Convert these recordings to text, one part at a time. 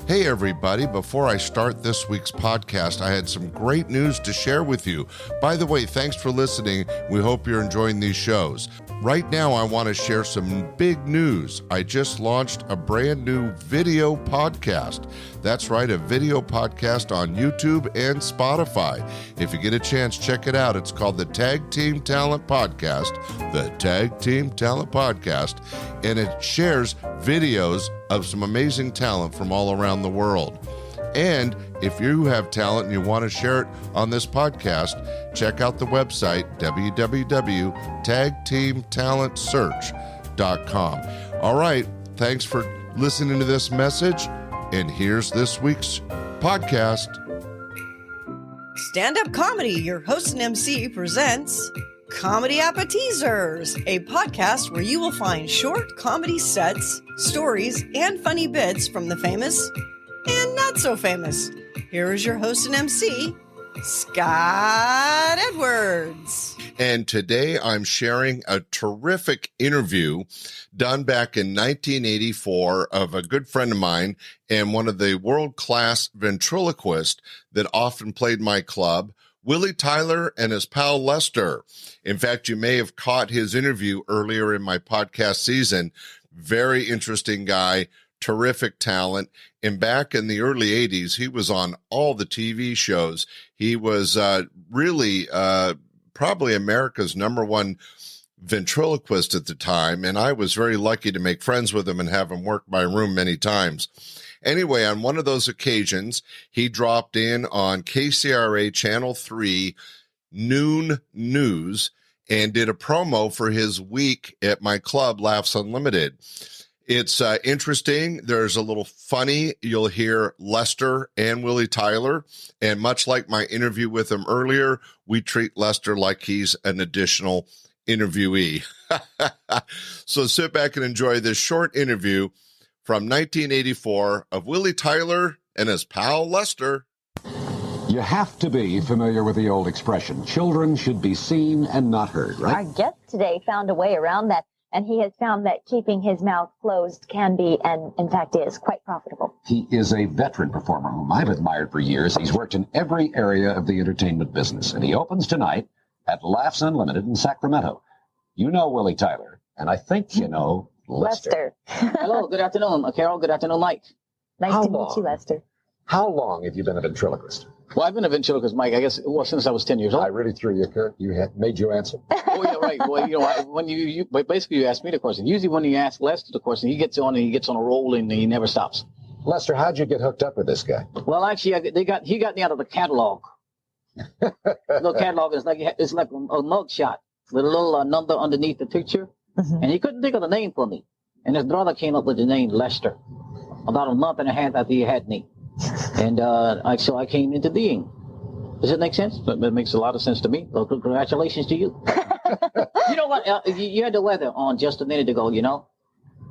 Hey everybody, before I start this week's podcast, I had some great news to share with you. By the way, thanks for listening. We hope you're enjoying these shows. Right now, I want to share some big news. I just launched a brand new video podcast. That's right, a video podcast on YouTube and Spotify. If you get a chance, check it out. It's called the Tag Team Talent Podcast, the Tag Team Talent Podcast, and it shares videos of some amazing talent from all around the world. And if you have talent and you want to share it on this podcast, check out the website, www.tagteamtalentsearch.com. All right, thanks for listening to this message, and here's this week's podcast. Stand-up comedy, your host and MC presents Comedy Appetizers, a podcast where you will find short comedy sets, stories, and funny bits from the famous and not so famous. Here is your host and MC, Scott Edwards. And today I'm sharing a terrific interview done back in 1984 of a good friend of mine and one of the world-class ventriloquists that often played my club, Willie Tyler and his pal Lester. In fact, you may have caught his interview earlier in my podcast season. Very interesting guy, terrific talent. And back in the early 80s, he was on all the TV shows. He was really probably America's number one ventriloquist at the time. And I was very lucky to make friends with him and have him work my room many times. Anyway, on one of those occasions, he dropped in on KCRA Channel 3 Noon News and did a promo for his week at my club, Laughs Unlimited. It's interesting. There's a little funny. You'll hear Lester and Willie Tyler. And much like my interview with him earlier, we treat Lester like he's an additional interviewee. So sit back and enjoy this short interview from 1984 of Willie Tyler and his pal Lester. You have to be familiar with the old expression, children should be seen and not heard, right? Our guest today found a way around that, and he has found that keeping his mouth closed can be, and in fact is, quite profitable. He is a veteran performer whom I've admired for years. He's worked in every area of the entertainment business, and he opens tonight at Laughs Unlimited in Sacramento. You know Willie Tyler, and I think you know Lester. Hello, good afternoon, Carol. Good afternoon, Mike. Nice to meet you, Lester. How long have you been a ventriloquist? Well, I've been a ventriloquist, Mike, I guess, since I was 10 years old. I really threw you, Kurt. You made you answer. Oh, yeah, right. Well, when but basically you asked me the question. Usually when you ask Lester the question, he gets on a roll and he never stops. Lester, how'd you get hooked up with this guy? Well, actually, he got me out of the catalog. The little catalog is like a mug shot with a little number underneath the picture. Mm-hmm. And he couldn't think of the name for me. And his brother came up with the name Lester about a month and a half after he had me. And so I came into being. Does it make sense? It makes a lot of sense to me. Well, congratulations to you. You know what? You had the weather on just a minute ago, you know?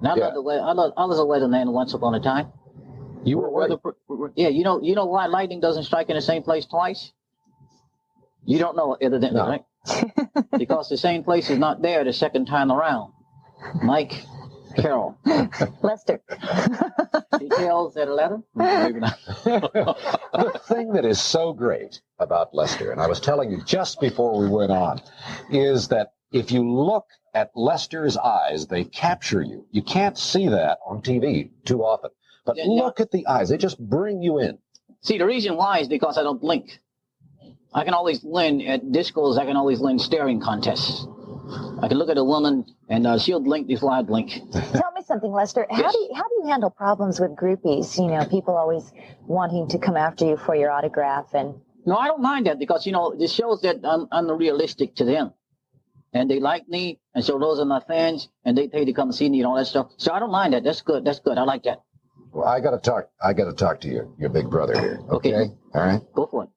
And I love the weather. I was a weatherman once upon a time. You were weather. Yeah, you know why lightning doesn't strike in the same place twice? You don't know, evidently, right? Because the same place is not there the second time around. Mike, Carol. Lester. Details that a letter? Maybe not. The thing that is so great about Lester, and I was telling you just before we went on, is that if you look at Lester's eyes, they capture you. You can't see that on TV too often. But look at the eyes. They just bring you in. See, the reason why is because I don't blink. I can always win at discos. I can always win staring contests. I can look at a woman and she'll blink before I blink. Tell me something, Lester. Yes. How do you handle problems with groupies? You know, people always wanting to come after you for your autograph and. No, I don't mind that because this shows that I'm unrealistic to them, and they like me, and so those are my fans, and they pay to come see me and all that stuff. So I don't mind that. That's good. That's good. I like that. Well, I got to talk to your big brother here. Okay. All right. Go for it.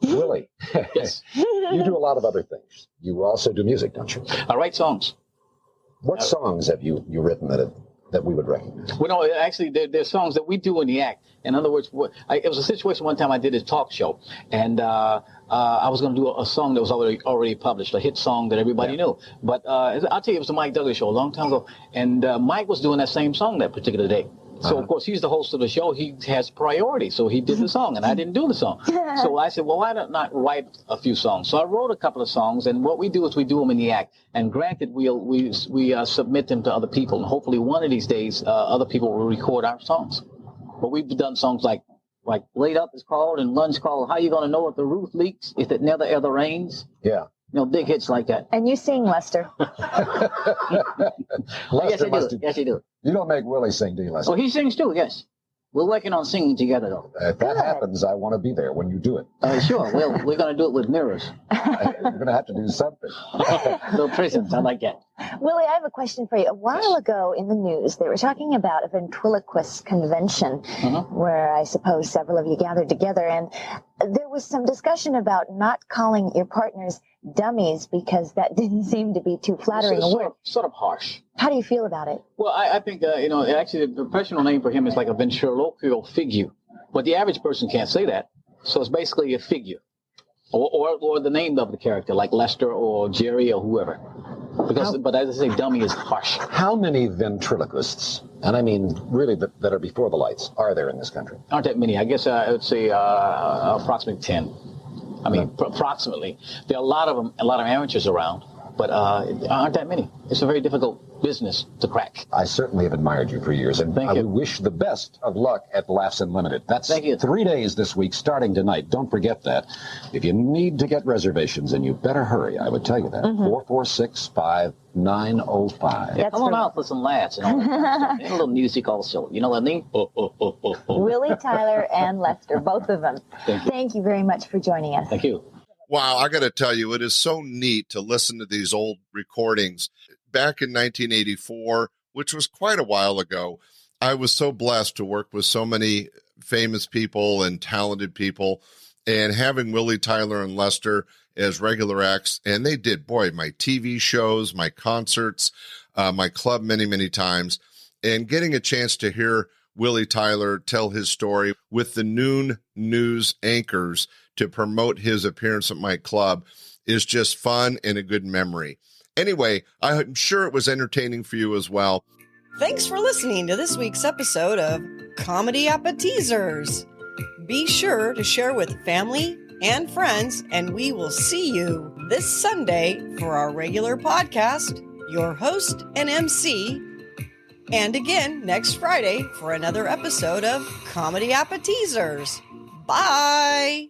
Willie, yes. You do a lot of other things. You also do music, don't you? I write songs. What songs have you written that we would recognize? Well, no, actually, there's songs that we do in the act. In other words, it was a situation one time I did a talk show, and I was going to do a song that was already published, a hit song that everybody knew. But I'll tell you, it was the Mike Douglas show a long time ago, and Mike was doing that same song that particular day. So, of course, he's the host of the show. He has priority. So he did the song, and I didn't do the song. So I said, well, why not write a few songs? So I wrote a couple of songs, and what we do is we do them in the act. And granted, we submit them to other people, and hopefully one of these days, other people will record our songs. But we've done songs like Laid Up is called, and Lunch called How You Gonna Know If the Roof Leaks If It Never Ever Rains? Yeah. You know, big hits like that. And you sing, Lester. Lester Yes, I do. Yes, I do. You don't make Willie sing, do you, Lester? Oh, he sings too, yes. We're working on singing together, though. If that happens, I want to be there when you do it. Sure. Well, we're going to do it with mirrors. You're going to have to do something. Little prisons. I like that. Willie, I have a question for you. A while ago in the news, they were talking about a ventriloquist convention where I suppose several of you gathered together, and there was some discussion about not calling your partners dummies because that didn't seem to be too flattering a word. Sort of harsh. How do you feel about it? Well, I think, actually the professional name for him is like a ventriloquial figure. But the average person can't say that. So it's basically a figure. Or the name of the character, like Lester or Jerry or whoever. But as I say, dummy is harsh. How many ventriloquists, and I mean really that are before the lights, are there in this country? Aren't that many. I guess I would say approximately 10. I mean, approximately. There are a lot of them, a lot of amateurs around, but aren't that many. It's a very difficult business to crack. I certainly have admired you for years, and I wish the best of luck at Laughs Unlimited. That's 3 days this week, starting tonight. Don't forget that. If you need to get reservations, and you better hurry, I would tell you that. 446-5905. Yeah, come on out for some laughs and all that kind of stuff. And a little music also. You know what I mean? Willie Tyler and Lester, both of them. Thank you very much for joining us. Thank you. Wow, I got to tell you, it is so neat to listen to these old recordings. Back in 1984, which was quite a while ago, I was so blessed to work with so many famous people and talented people, and having Willie Tyler and Lester as regular acts. And they did, my TV shows, my concerts, my club many, many times, and getting a chance to hear Willie Tyler tell his story with the noon news anchors to promote his appearance at my club is just fun and a good memory. Anyway, I'm sure it was entertaining for you as well. Thanks for listening to this week's episode of Comedy Appetizers. Be sure to share with family and friends, and we will see you this Sunday for our regular podcast, your host and MC, and again next Friday for another episode of Comedy Appetizers. Bye!